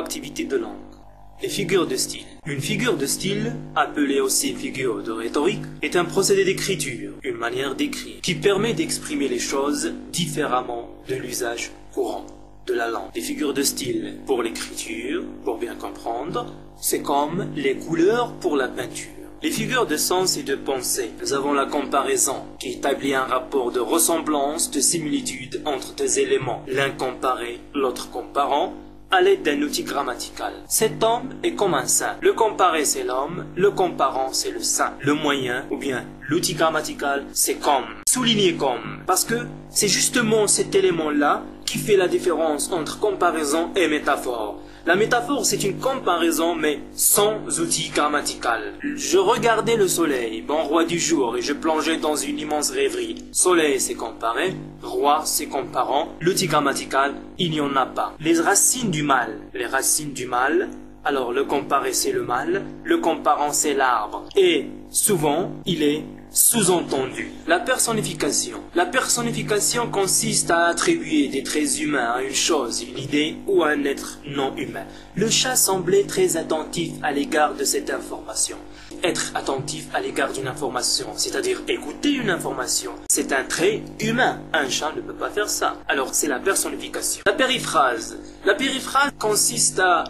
activité de langue. Les figures de style. Une figure de style, appelée aussi figure de rhétorique, est un procédé d'écriture, une manière d'écrire, qui permet d'exprimer les choses différemment de l'usage courant de la langue. Les figures de style pour l'écriture, pour bien comprendre, c'est comme les couleurs pour la peinture. Les figures de sens et de pensée. Nous avons la comparaison, qui établit un rapport de ressemblance, de similitude entre deux éléments, l'un comparé, l'autre comparant, à l'aide d'un outil grammatical. Cet homme est comme un saint. Le comparé, c'est l'homme, le comparant, c'est le saint. Le moyen, ou bien l'outil grammatical, c'est comme. Souligné comme, parce que c'est justement cet élément-là qui fait la différence entre comparaison et métaphore. La métaphore, c'est une comparaison, mais sans outil grammatical. Je regardais le soleil, bon roi du jour, et je plongeais dans une immense rêverie. Soleil, c'est comparé, roi, c'est comparant, l'outil grammatical, il n'y en a pas. Les racines du mal. Les racines du mal, alors le comparé, c'est le mal, le comparant, c'est l'arbre. Et souvent, il est sous-entendu. La personnification. La personnification consiste à attribuer des traits humains à une chose, une idée ou à un être non humain. Le chat semblait très attentif à l'égard de cette information. Être attentif à l'égard d'une information, c'est-à-dire écouter une information, c'est un trait humain. Un chat ne peut pas faire ça. Alors c'est la personnification. La périphrase. La périphrase consiste à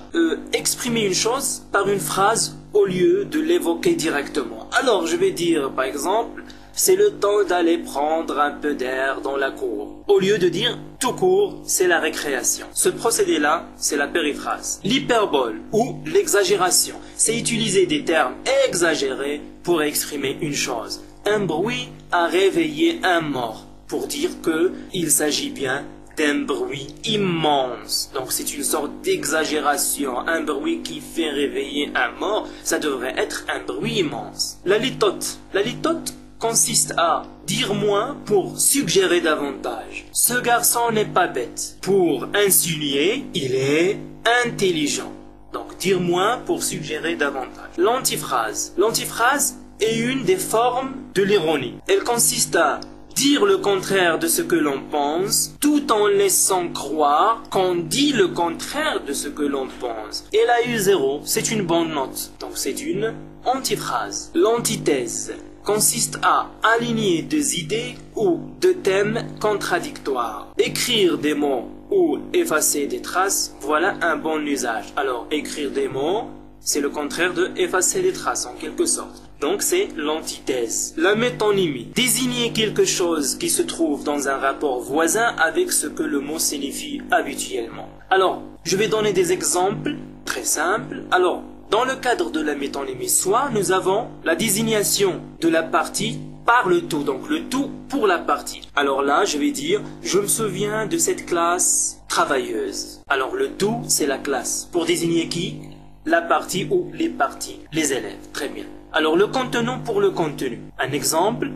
exprimer une chose par une phrase au lieu de l'évoquer directement. Alors je vais dire par exemple, c'est le temps d'aller prendre un peu d'air dans la cour. Au lieu de dire tout court, c'est la récréation. Ce procédé-là, c'est la périphrase. L'hyperbole ou l'exagération, c'est utiliser des termes exagérés pour exprimer une chose. Un bruit a réveillé un mort, pour dire qu'il s'agit bien d'un bruit immense. Donc c'est une sorte d'exagération. Un bruit qui fait réveiller un mort, ça devrait être un bruit immense. La litote. La litote consiste à dire moins pour suggérer davantage. Ce garçon n'est pas bête. Pour insinuer, il est intelligent. Donc dire moins pour suggérer davantage. L'antiphrase. L'antiphrase est une des formes de l'ironie. Elle consiste à dire le contraire de ce que l'on pense, tout en laissant croire qu'on dit le contraire de ce que l'on pense. Et la U0, c'est une bonne note. Donc c'est une antiphrase. L'antithèse consiste à aligner deux idées ou deux thèmes contradictoires. Écrire des mots ou effacer des traces, voilà un bon usage. Alors écrire des mots, c'est le contraire de effacer des traces en quelque sorte. Donc c'est l'antithèse. La métonymie. Désigner quelque chose qui se trouve dans un rapport voisin avec ce que le mot signifie habituellement. Alors, je vais donner des exemples très simples. Alors, dans le cadre de la métonymie, soit nous avons la désignation de la partie par le tout, donc le tout pour la partie. Alors là, je vais dire, je me souviens de cette classe travailleuse. Alors le tout, c'est la classe. Pour désigner qui? La partie ou les parties, les élèves. Très bien. Alors le contenant pour le contenu. Un exemple,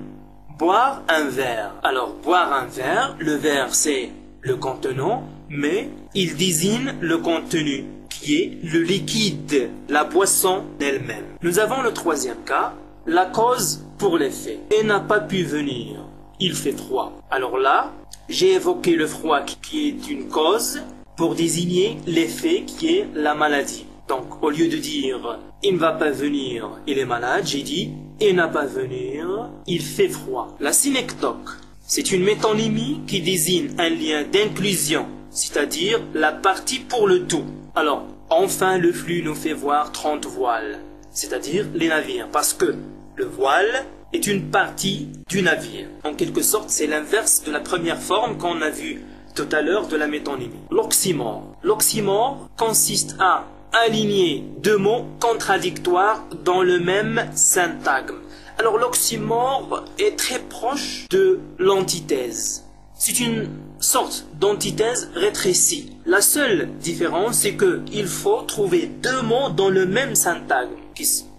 boire un verre. Alors boire un verre, le verre c'est le contenant, mais il désigne le contenu qui est le liquide, la boisson elle-même. Nous avons le troisième cas, la cause pour l'effet. Elle n'a pas pu venir, il fait froid. Alors là, j'ai évoqué le froid qui est une cause pour désigner l'effet qui est la maladie. Donc, au lieu de dire « il ne va pas venir, il est malade », j'ai dit « il n'a pas venir, il fait froid ». La synecdoque, c'est une métonymie qui désigne un lien d'inclusion, c'est-à-dire la partie pour le tout. Alors, enfin le flux nous fait voir 30 voiles, c'est-à-dire les navires, parce que le voile est une partie du navire. En quelque sorte, c'est l'inverse de la première forme qu'on a vue tout à l'heure de la métonymie. L'oxymore. L'oxymore consiste à aligner deux mots contradictoires dans le même syntagme. Alors l'oxymore est très proche de l'antithèse. C'est une sorte d'antithèse rétrécie. La seule différence, c'est qu'il faut trouver deux mots dans le même syntagme.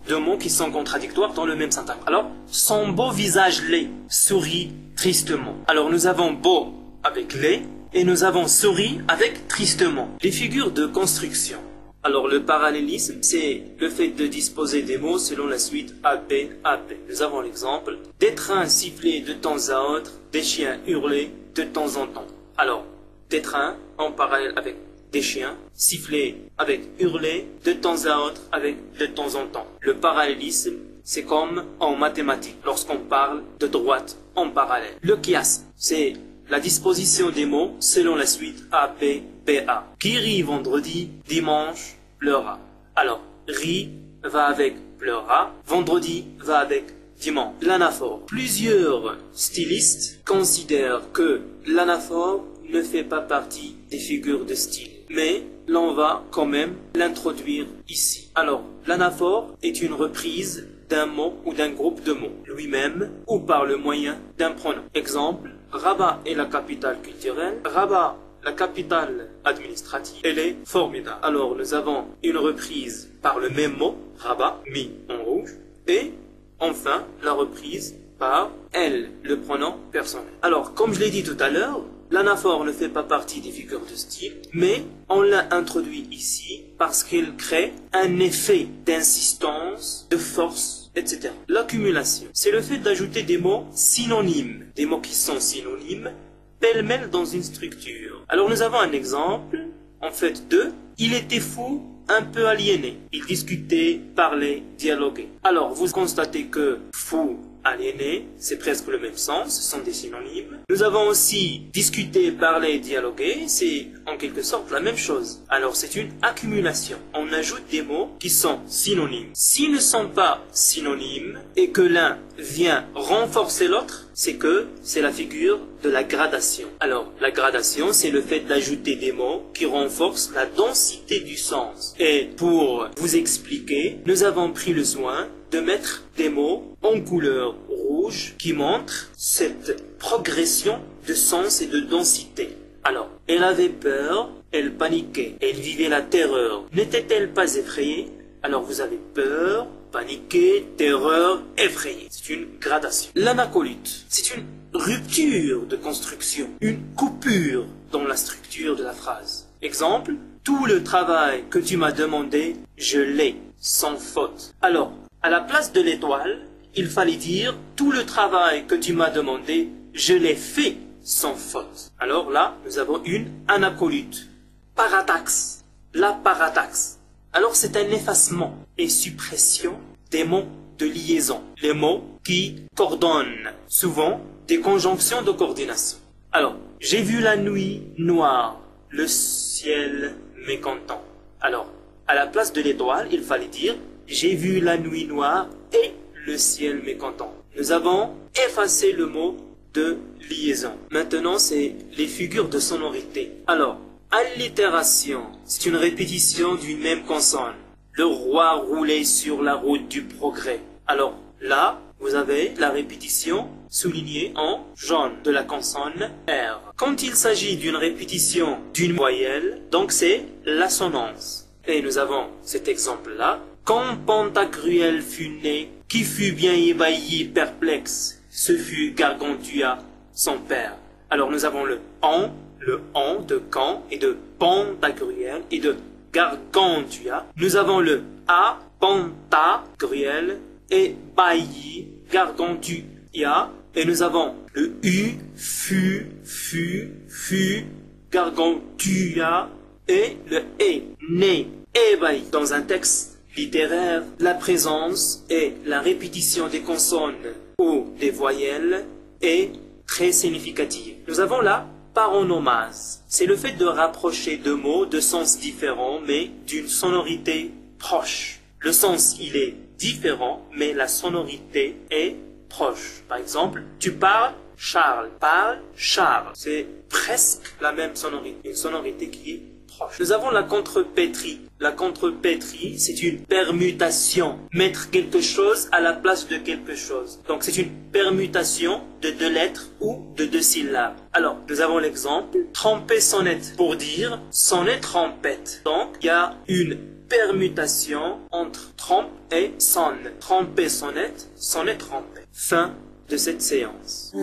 Deux mots qui sont contradictoires dans le même syntagme. Alors, son beau visage laid sourit tristement. Alors nous avons beau avec laid et nous avons sourit avec tristement. Les figures de construction. Alors le parallélisme, c'est le fait de disposer des mots selon la suite AP, AP. Nous avons l'exemple, des trains sifflés de temps à autre, des chiens hurlés de temps en temps. Alors, des trains en parallèle avec des chiens, siffler avec hurler, de temps à autre avec de temps en temps. Le parallélisme, c'est comme en mathématiques, lorsqu'on parle de droite en parallèle. Le chiasme, c'est la disposition des mots selon la suite A, P, P, A. Qui rit vendredi, dimanche, pleura. Alors, rit va avec pleura, vendredi va avec dimanche. L'anaphore. Plusieurs stylistes considèrent que l'anaphore ne fait pas partie des figures de style, mais l'on va quand même l'introduire ici. Alors, l'anaphore est une reprise d'un mot ou d'un groupe de mots, lui-même ou par le moyen d'un pronom. Exemple, Rabat est la capitale culturelle. Rabat, la capitale administrative, elle est formidable. Alors, nous avons une reprise par le même mot, Rabat, mis en rouge, et enfin, la reprise par elle, le pronom personnel. Alors, comme je l'ai dit tout à l'heure, l'anaphore ne fait pas partie des figures de style, mais on l'a introduit ici parce qu'elle crée un effet d'insistance, de force, etc. L'accumulation, c'est le fait d'ajouter des mots synonymes, des mots qui sont synonymes, pêle-mêle dans une structure. Alors nous avons un exemple, en fait, de « il était fou ». Un peu aliéné. Il discutait, parlait, dialoguait. Alors, vous constatez que fou, aliéné, c'est presque le même sens, ce sont des synonymes. Nous avons aussi discuté, parlé, dialogué, c'est en quelque sorte la même chose. Alors, c'est une accumulation. On ajoute des mots qui sont synonymes. S'ils ne sont pas synonymes et que l'un vient renforcer l'autre, c'est que c'est la figure de la gradation. Alors, la gradation, c'est le fait d'ajouter des mots qui renforcent la densité du sens. Et pour vous expliquer, nous avons pris le soin de mettre des mots en couleur rouge qui montrent cette progression de sens et de densité. Alors, elle avait peur, elle paniquait, elle vivait la terreur. N'était-elle pas effrayée? Alors vous avez peur, paniquer, terreur, effrayé. C'est une gradation. L'anacolute, c'est une rupture de construction, une coupure dans la structure de la phrase. Exemple, tout le travail que tu m'as demandé, je l'ai, sans faute. Alors, à la place de l'étoile, il fallait dire, tout le travail que tu m'as demandé, je l'ai fait, sans faute. Alors là, nous avons une anacolute. Parataxe, la parataxe. Alors c'est un effacement et suppression des mots de liaison. Les mots qui coordonnent, souvent des conjonctions de coordination. Alors, j'ai vu la nuit noire, le ciel mécontent. Alors, à la place de l'étoile, il fallait dire, j'ai vu la nuit noire et le ciel mécontent. Nous avons effacé le mot de liaison. Maintenant, c'est les figures de sonorité. Alors, allitération, c'est une répétition d'une même consonne. Le roi roulait sur la route du progrès. Alors là, vous avez la répétition soulignée en jaune de la consonne R. Quand il s'agit d'une répétition d'une voyelle, donc c'est l'assonance. Et nous avons cet exemple-là. Quand Pantagruel fut né, qui fut bien ébahi, perplexe, ce fut Gargantua, son père. Alors nous avons le en de quand et de Pantagruel et de Gargantua. Nous avons le a, Pantagruel et bailli, Gargantua. Et nous avons le u, fut, Gargantua et le e, né, ébahi. Dans un texte littéraire, la présence et la répétition des consonnes ou des voyelles est très significative. Nous avons là paronomase. C'est le fait de rapprocher deux mots de sens différents mais d'une sonorité proche. Le sens, il est différent mais la sonorité est proche. Par exemple, tu parles Charles, parle Charles. C'est presque la même sonorité, une sonorité qui est proche. Nous avons la contrepétrie. La contrepétrie, c'est une permutation. Mettre quelque chose à la place de quelque chose. Donc c'est une permutation de deux lettres ou de deux syllabes. Alors, nous avons l'exemple, tromper sonnette, pour dire sonnet trompette. Donc, il y a une permutation entre trompe et sonne. Tromper sonnette, sonnet trompette. Fin de cette séance.